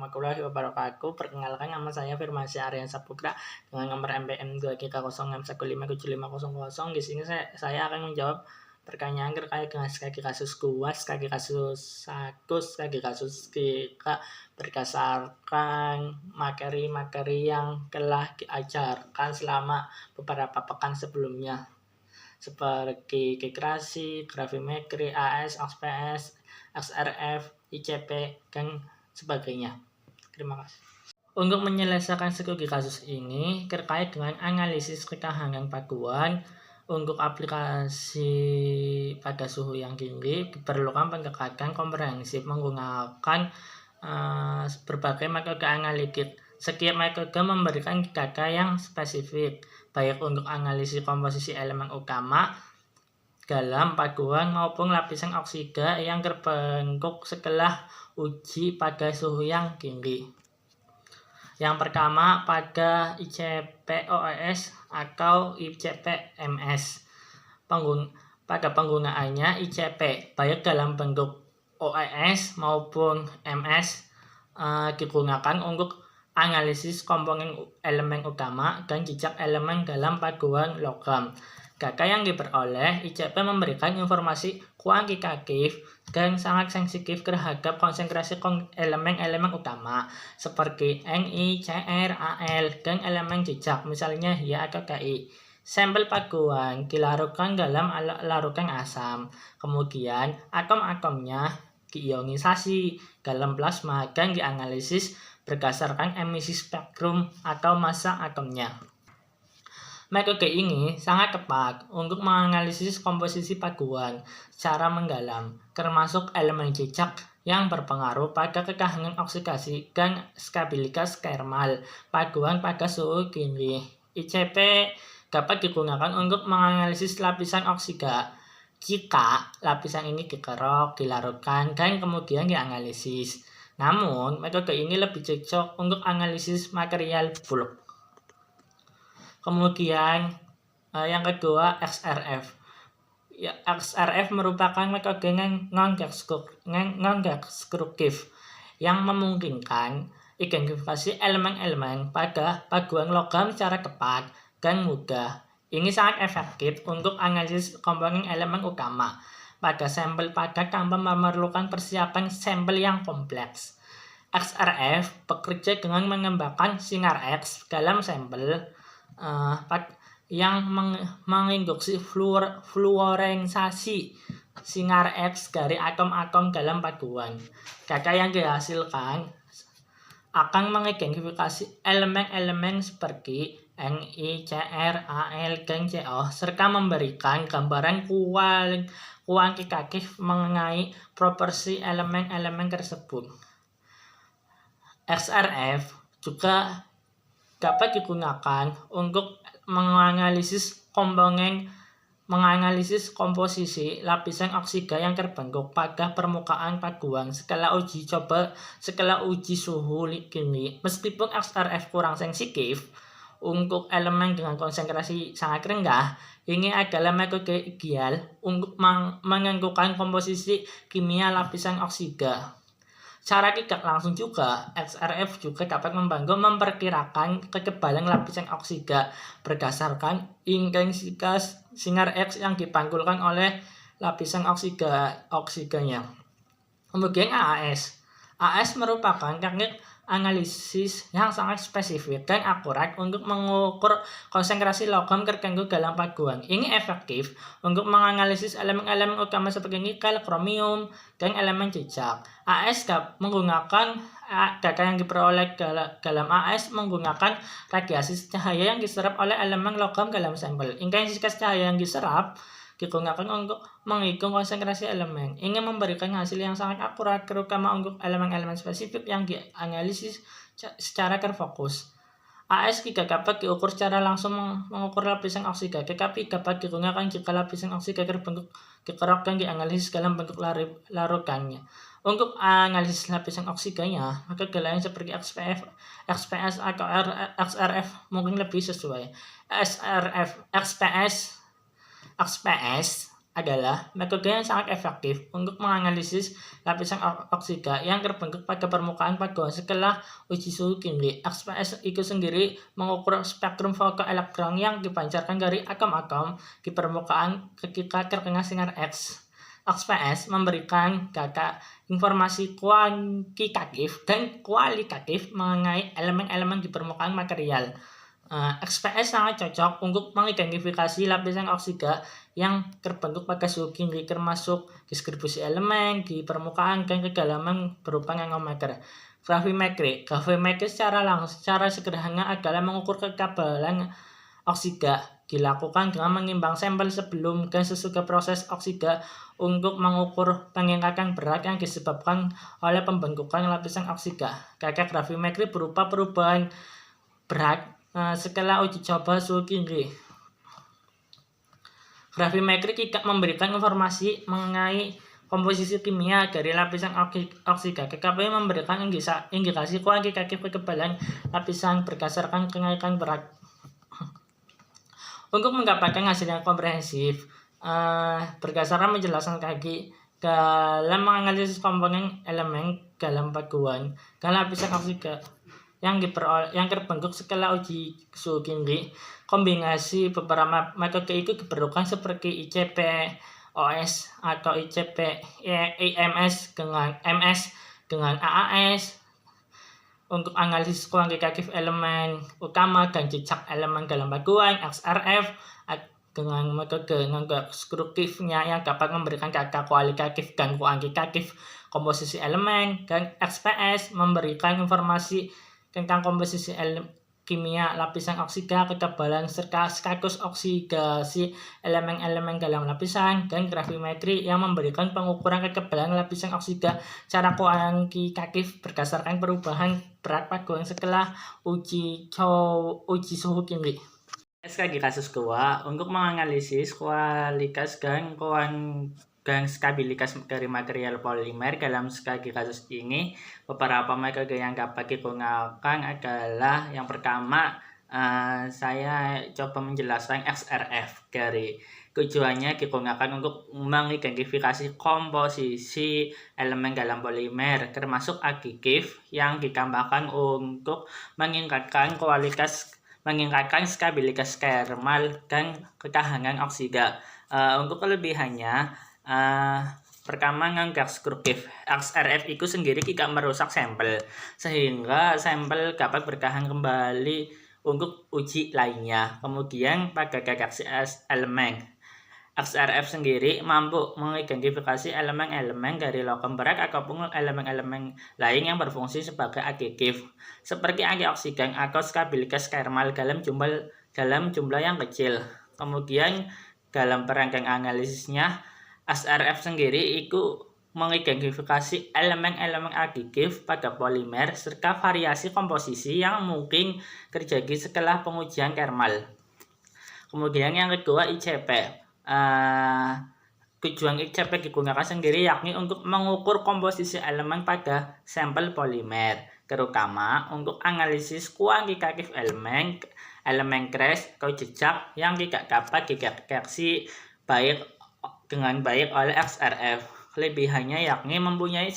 warahmatullahi wabarakatuh. Perkenalkan, nama saya Firmansyah Aryan Saputra dengan nomor MPM 2GK06615500. Di sini saya akan menjawab pertanyaan terkait dengan studi kasus kuas, studi kasus sakus, studi kasus kita berdasarkan materi-materi yang telah diajarkan selama beberapa pekan sebelumnya, seperti geografi, grafimetri, AS, XPS, XRF, ICP, dan sebagainya. Terima kasih. Untuk menyelesaikan studi kasus ini terkait dengan analisis ketahanan paduan untuk aplikasi pada suhu yang tinggi, diperlukan pendekatan komprehensif menggunakan berbagai metode analitik. Setiap metode memberikan data yang spesifik, baik untuk analisis komposisi elemen utama dalam paduan maupun lapisan oksida yang terbentuk setelah uji pada suhu yang tinggi. Yang pertama, pada ICP-OES atau ICP-MS. Pada penggunaannya, ICP baik dalam bentuk OES maupun MS digunakan untuk analisis komponen elemen utama dan jejak elemen dalam paduan logam. Data yang diperoleh ICP memberikan informasi kuantitatif dan sangat sensitif terhadap konsentrasi elemen-elemen utama seperti Ni, Cr, Al, dan elemen jejak, misalnya Hi atau Ki. Sampel paduan dilarutkan dalam larutan asam, kemudian atom-atomnya diionisasi dalam plasma dan dianalisis berdasarkan emisi spektrum atau massa atomnya. Metode ini sangat tepat untuk menganalisis komposisi paduan secara mendalam, termasuk elemen jejak yang berpengaruh pada ketahanan oksidasi dan stabilitas thermal paduan pada suhu tinggi. ICP dapat digunakan untuk menganalisis lapisan oksida jika lapisan ini dikerok, dilarutkan, dan kemudian dianalisis. Namun, metode ini lebih cocok untuk analisis material bulk. Kemudian yang kedua, XRF. XRF merupakan metode non-destruktif yang memungkinkan identifikasi elemen-elemen pada paduan logam secara tepat dan mudah. Ini sangat efektif untuk analisis komponen elemen utama pada sampel padat tanpa memerlukan persiapan sampel yang kompleks. XRF bekerja dengan menembakkan sinar X dalam sampel yang menginduksi fluorensasi sinar X dari atom-atom dalam paduan. Data yang dihasilkan akan mengidentifikasi elemen-elemen seperti Ni, Cr, Al, dan Co, serta memberikan gambaran kuantitatif mengenai proporsi elemen-elemen tersebut. XRF juga dapat digunakan untuk menganalisis komposisi lapisan oksida yang terbentuk pada permukaan paduan setelah uji suhu tinggi. Meskipun XRF kurang sensitif untuk elemen dengan konsentrasi sangat rendah, ini adalah metode ideal untuk menentukan komposisi kimia lapisan oksida. Secara tidak langsung juga, XRF juga dapat membantu memperkirakan ketebalan lapisan oksida berdasarkan intensitas sinar X yang dipantulkan oleh lapisan oksidanya. Kemudian AAS. AAS merupakan teknik analisis yang sangat spesifik dan akurat untuk mengukur konsentrasi logam tertentu dalam paduan. Ini efektif untuk menganalisis elemen-elemen utama seperti nikel, kromium, dan elemen jejak. AS menggunakan data yang diperoleh dalam AS menggunakan radiasi cahaya yang diserap oleh elemen logam dalam sampel. Intensitas cahaya yang diserap digunakan untuk menghitung konsentrasi elemen. Ini memberikan hasil yang sangat akurat, terutama untuk elemen-elemen spesifik yang dianalisis secara terfokus. AS tidak dapat diukur secara langsung mengukur lapisan oksida, tetapi dapat digunakan jika lapisan oksida terbentuk dikerok dan dianalisis dalam bentuk larutannya. Untuk analisis lapisan oksidanya, maka lain seperti XPS atau XRF mungkin lebih sesuai. XPS adalah metode yang sangat efektif untuk menganalisis lapisan oksiga yang terbentuk pada permukaan paduan setelah uji suhu tinggi. XPS itu sendiri mengukur spektrum fotoelektron yang dipancarkan dari atom-atom di permukaan ketika terkena sinar X. XPS memberikan data informasi kuantitatif dan kualitatif mengenai elemen-elemen di permukaan material. XPS sangat cocok untuk mengidentifikasi lapisan oksiga yang terbentuk pada suhu tinggi, termasuk distribusi elemen di permukaan dan kedalaman berupa nanometer. Gravimetri secara sederhana adalah mengukur kekebalan oksiga, dilakukan dengan menimbang sampel sebelum dan sesudah proses oksiga untuk mengukur peningkatan berat yang disebabkan oleh pembentukan lapisan oksiga. Data gravimetri berupa perubahan berat setelah uji coba suhu tinggi. Gravimetri tidak memberikan informasi mengenai komposisi kimia dari lapisan oksiga, tetapi memberikan indikasi kuantitatif kekebalan lapisan berdasarkan kenaikan berat. Untuk mendapatkan hasil yang komprehensif, berdasarkan penjelasan tadi, dalam menganalisis komponen elemen dalam paduan dan lapisan oksiga yang terbentuk setelah uji suhu tinggi, kombinasi beberapa metode itu diperlukan seperti ICP OS atau ICP IMS dengan MS dengan AAS untuk analisis kuantitatif elemen utama dan jejak elemen dalam paduan, XRF dengan metode non-deskriptifnya yang dapat memberikan data kualitatif dan kuantitatif komposisi elemen, dan XPS memberikan informasi tentang komposisi kimia lapisan oksiga, ketebalan serta status oksidasi elemen-elemen dalam lapisan, dan gravimetri yang memberikan pengukuran kekebalan lapisan oksiga secara kuantitatif berdasarkan perubahan berat paduan setelah uji suhu tinggi. Sekali kasus kedua, untuk menganalisis kualitas dan stabilitas dari material polimer dalam skala kasus ini, beberapa metode yang dapat digunakan adalah yang pertama, saya coba menjelaskan XRF. Dari tujuannya digunakan untuk mengidentifikasi komposisi elemen dalam polimer, termasuk aditif yang ditambahkan untuk meningkatkan stabilitas thermal dan ketahanan oksiga. Untuk kelebihannya, pertama, non-deskriptif. XRF itu sendiri tidak merusak sampel, sehingga sampel dapat bertahan kembali untuk uji lainnya. Kemudian pada deteksi elemen, XRF sendiri mampu mengidentifikasi elemen-elemen dari logam berat ataupun elemen-elemen lain yang berfungsi sebagai aditif, seperti antioksidan atau stabilitas thermal dalam jumlah yang kecil. Kemudian dalam perangkat analisisnya, XRF sendiri itu mengidentifikasi elemen-elemen aditif pada polimer serta variasi komposisi yang mungkin terjadi setelah pengujian thermal. Kemudian yang kedua, ICP. Tujuan ICP digunakan sendiri yakni untuk mengukur komposisi elemen pada sampel polimer, terutama untuk analisis kuantitatif elemen crash atau jejak yang tidak dapat dideteksi dengan baik oleh XRF. Kelebihannya yakni mempunyai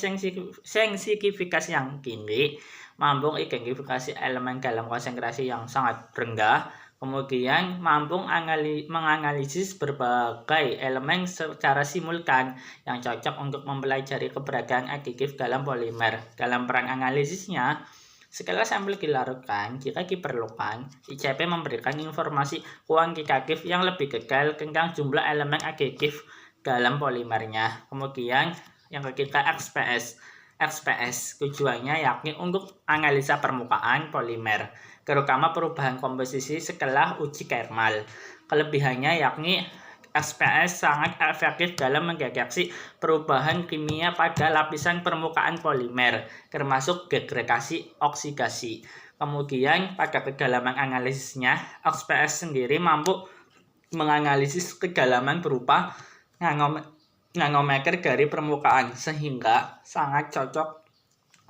sensitivitas yang tinggi, mampu identifikasi elemen dalam konsentrasi yang sangat rendah, kemudian mampu menganalisis berbagai elemen secara simultan yang cocok untuk mempelajari keberadaan aditif dalam polimer. Dalam peran analisisnya, setelah sampel dilarutkan, jika diperlukan, ICP memberikan informasi kuantitatif yang lebih detail tentang jumlah elemen aditif dalam polimernya. Kemudian yang ketiga, XPS tujuannya yakni untuk analisa permukaan polimer, terutama perubahan komposisi setelah uji thermal. Kelebihannya yakni XPS sangat efektif dalam mendeteksi perubahan kimia pada lapisan permukaan polimer, termasuk degradasi oksidasi. Kemudian pada kedalaman analisisnya, XPS sendiri mampu menganalisis kedalaman berupa nanometer dari permukaan, sehingga sangat cocok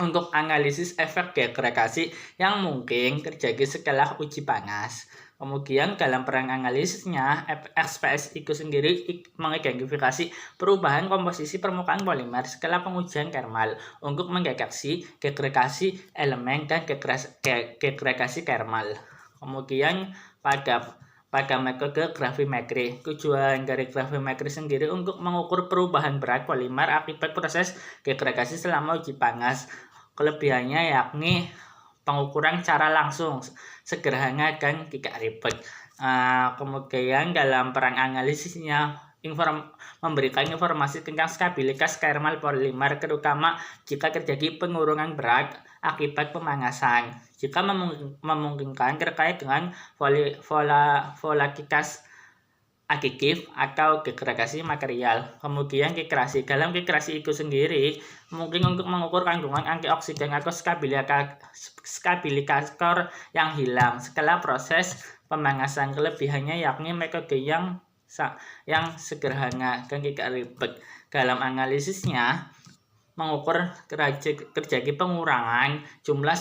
untuk analisis efek degradasi yang mungkin terjadi setelah uji panas. Kemudian dalam perang analisisnya, XPS itu sendiri mengidentifikasi perubahan komposisi permukaan polimer setelah pengujian thermal untuk mendeteksi degradasi elemen dan degradasi thermal. Kemudian pada metode gravimetri, tujuan dari gravimetri sendiri untuk mengukur perubahan berat polimer akibat proses degradasi selama uji panas. Kelebihannya yakni pengukuran cara langsung, sederhana dan tidak ribet. Kemudian dalam perang analisisnya memberikan informasi tentang stabilitas thermal polimer, terutama jika terjadi penurunan berat akibat pemanasan. Jika memungkinkan terkait dengan volatilitas aditif atau degradasi material. Kemudian titrasi. Dalam titrasi itu sendiri mungkin untuk mengukur kandungan antioksidan atau stabilisator yang hilang setelah proses pemanasan. Kelebihannya yakni metode yang sederhana dan tidak ribet. Dalam analisisnya mengukur terjadi pengurangan jumlah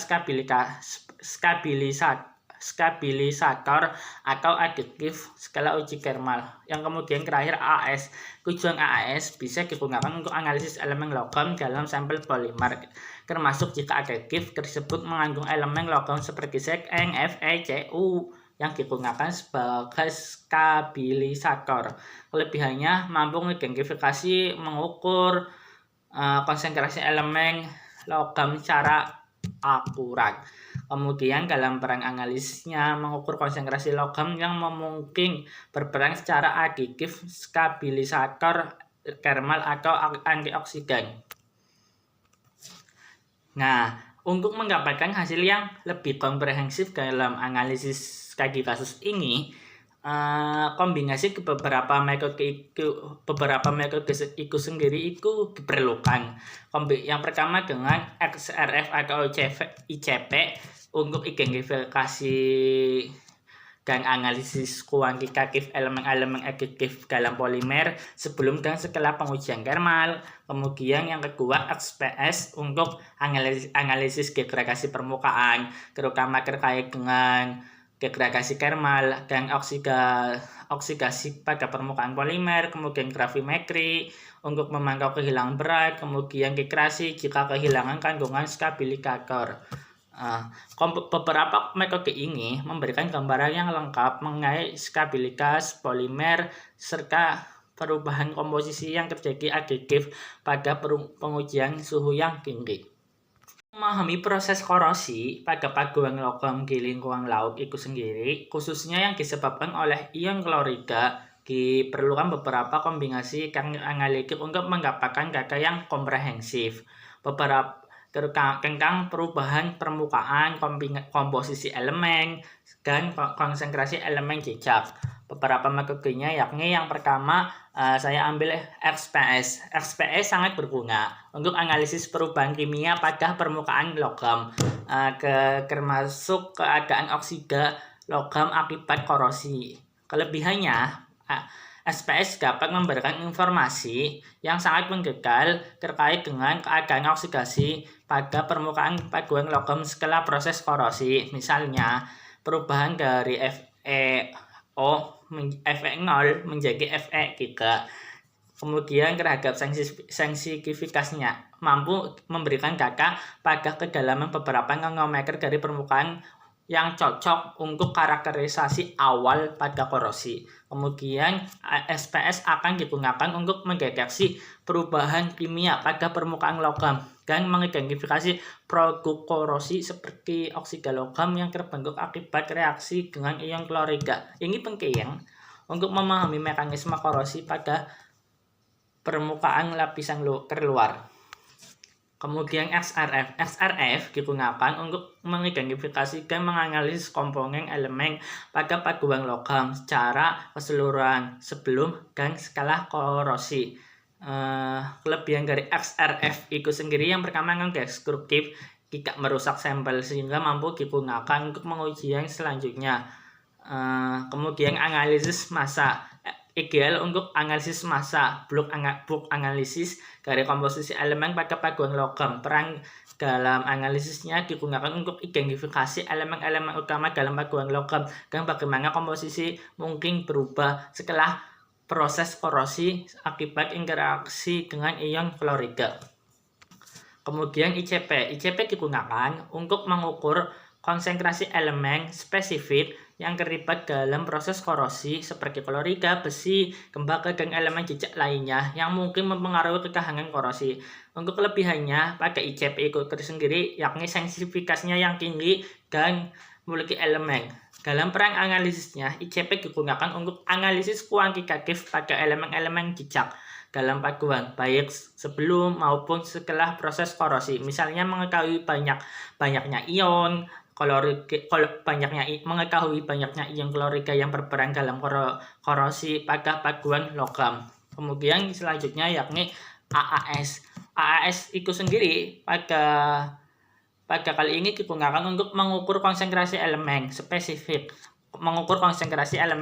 stabilisator atau aditif skala uji thermal. Yang kemudian terakhir AAS. Tujuan AAS bisa digunakan untuk analisis elemen logam dalam sampel polimer, termasuk jika aditif tersebut mengandung elemen logam seperti Zn, Fe, Cu yang digunakan sebagai stabilisator. Kelebihannya mampu mengidentifikasi, mengukur konsentrasi elemen logam secara akurat. Kemudian dalam perang analisisnya mengukur konsentrasi logam yang memungkinkan berperan secara aditif, stabilisator thermal atau antioksidan. Nah, untuk mendapatkan hasil yang lebih komprehensif dalam analisis kasus ini, kombinasi beberapa metode itu sendiri itu diperlukan. Yang pertama dengan XRF atau ICP untuk identifikasi dan analisis kuantitatif elemen-elemen aditif dalam polimer sebelum dan setelah pengujian thermal. Kemudian yang kedua XPS untuk analisis degradasi permukaan, terutama terkait dengan degradasi thermal dan oksidasi pada permukaan polimer. Kemudian gravimetri untuk memantau kehilangan berat, kemudian titrasi jika kehilangan kandungan stabilisator. Beberapa metode ini memberikan gambaran yang lengkap mengenai stabilitas polimer serta perubahan komposisi yang terjadi aditif pada pengujian suhu yang tinggi. Memahami proses korosi pada paduan logam di lingkungan laut itu sendiri, khususnya yang disebabkan oleh ion klorida, diperlukan beberapa kombinasi analitik untuk mendapatkan data yang komprehensif. Beberapa tentang perubahan permukaan, komposisi elemen, dan konsentrasi elemen jejak. Beberapa metodenya yakni yang pertama saya ambil XPS. XPS sangat berguna untuk analisis perubahan kimia pada permukaan logam, termasuk keadaan oksida logam akibat korosi. Kelebihannya, SPS dapat memberikan informasi yang sangat mendetail terkait dengan keadaan oksidasi pada permukaan paduan logam setelah proses korosi. Misalnya, perubahan dari Fe0 menjadi Fe3. Kemudian terhadap sensitivitasnya mampu memberikan data pada kedalaman beberapa nanometer dari permukaan yang cocok untuk karakterisasi awal pada korosi. Kemudian SPS akan digunakan untuk mendeteksi perubahan kimia pada permukaan logam dan mengidentifikasi produk korosi seperti oksida logam yang terbentuk akibat reaksi dengan ion klorida. Ini penting untuk memahami mekanisme korosi pada permukaan lapisan terluar. Kemudian XRF digunakan untuk mengidentifikasi dan menganalisis komponen elemen pada paduan logam secara keseluruhan sebelum dan setelah korosi. Kelebihan dari XRF itu sendiri yang pertama non-destruktif, tidak merusak sampel sehingga mampu digunakan untuk pengujian selanjutnya. Kemudian analisis massa. ideal untuk analisis massa, bulk analisis dari komposisi elemen pada paduan logam. Peran dalam analisisnya digunakan untuk identifikasi elemen-elemen utama dalam paduan logam dan bagaimana komposisi mungkin berubah setelah proses korosi akibat interaksi dengan ion klorida. Kemudian ICP digunakan untuk mengukur konsentrasi elemen spesifik yang terlibat dalam proses korosi seperti klorida, besi, tembaga, dan elemen jejak lainnya yang mungkin mempengaruhi ketahanan korosi. Untuk kelebihannya pada ICP itu tersendiri yakni sensitivitasnya yang tinggi dan memiliki elemen. Dalam peran analisisnya, ICP digunakan untuk analisis kuantitatif pada elemen-elemen jejak dalam paduan, baik sebelum maupun setelah proses korosi. Misalnya mengetahui banyaknya ion mengetahui banyaknya ion klorida yang berperan dalam korosi pada paduan logam. Kemudian selanjutnya yakni AAS. AAS itu sendiri pada kali ini digunakan untuk mengukur konsentrasi elemen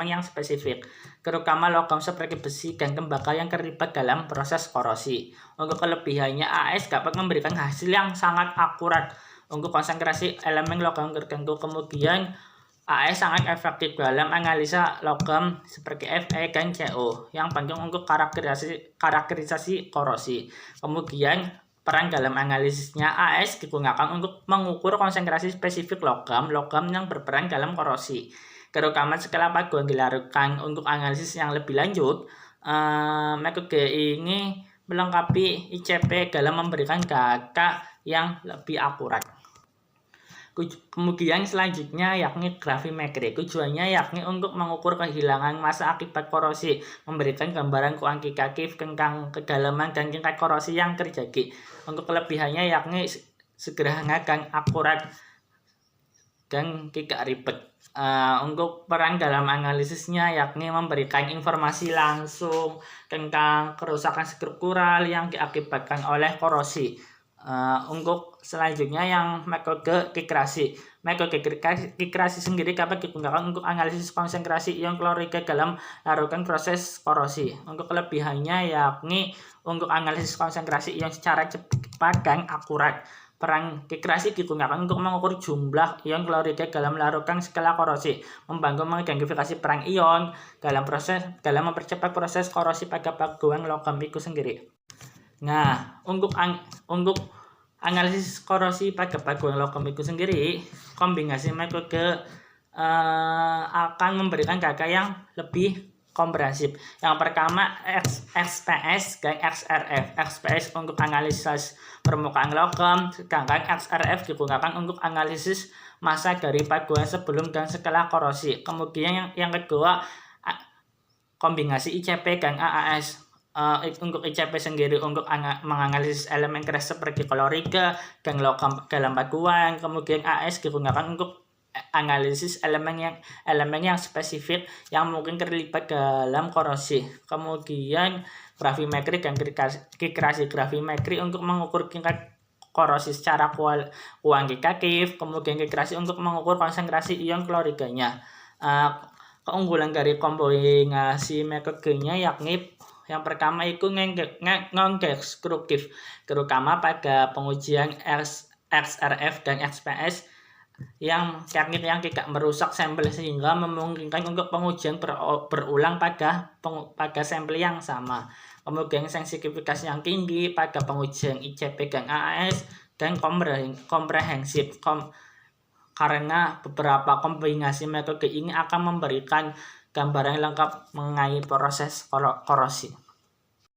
yang spesifik, terutama logam seperti besi dan tembaga yang terlibat dalam proses korosi. Untuk kelebihannya, AAS dapat memberikan hasil yang sangat akurat untuk konsentrasi elemen logam tertentu. Kemudian AAS sangat efektif dalam analisa logam seperti Fe dan Co yang penting untuk karakterisasi korosi. Kemudian peran dalam analisisnya, AAS digunakan untuk mengukur konsentrasi spesifik logam yang berperan dalam korosi. Terutama setelah paduan dilarutkan. Untuk analisis yang lebih lanjut, metode ini melengkapi ICP dalam memberikan data yang lebih akurat. Kemudian selanjutnya yakni gravimetri. Tujuannya yakni untuk mengukur kehilangan massa akibat korosi, memberikan gambaran kuantitatif tentang kedalaman dan tingkat korosi yang terjadi. Untuk kelebihannya yakni sederhana dan akurat dan tidak ribet. Untuk peran dalam analisisnya yakni memberikan informasi langsung tentang kerusakan struktural yang diakibatkan oleh korosi. Untuk selanjutnya yang metode titrasi. Metode titrasi sendiri dapat digunakan untuk analisis konsentrasi ion klorida dalam larutan proses korosi. Untuk kelebihannya yakni untuk analisis konsentrasi ion secara cepat dan akurat. Peran titrasi digunakan untuk mengukur jumlah ion klorida dalam larutan setelah korosi, membantu mengidentifikasi peran ion dalam mempercepat proses korosi pada paduan logam itu sendiri. Nah, untuk analisis korosi pada paduan logam itu sendiri, kombinasi metode akan memberikan data yang lebih komprehensif. Yang pertama XPS dan XRF. XPS untuk analisis permukaan logam, sedangkan XRF digunakan untuk analisis massa dari paduan sebelum dan setelah korosi. Kemudian yang kedua, kombinasi ICP dan AAS. Untuk ICP sendiri untuk menganalisis elemen keras seperti klorida dan logam dalam paduan. Kemudian AAS digunakan untuk analisis elemen yang spesifik yang mungkin terlibat dalam korosi. Kemudian gravimetri dan titrasi. Gravimetri untuk mengukur tingkat korosi secara kuantitatif, kemudian titrasi untuk mengukur konsentrasi ion kloridanya. Keunggulan dari kombinasi metodenya yakni yang pertama itu non-destruktif, terutama pada pengujian XRF dan XPS yang teknik yang tidak merusak sampel sehingga memungkinkan untuk pengujian berulang pada sampel yang sama. Kemudian sensitivitas yang tinggi pada pengujian ICP dan AAS dan komprehensif karena beberapa kombinasi metode ini akan memberikan gambaran lengkap mengenai proses korosi.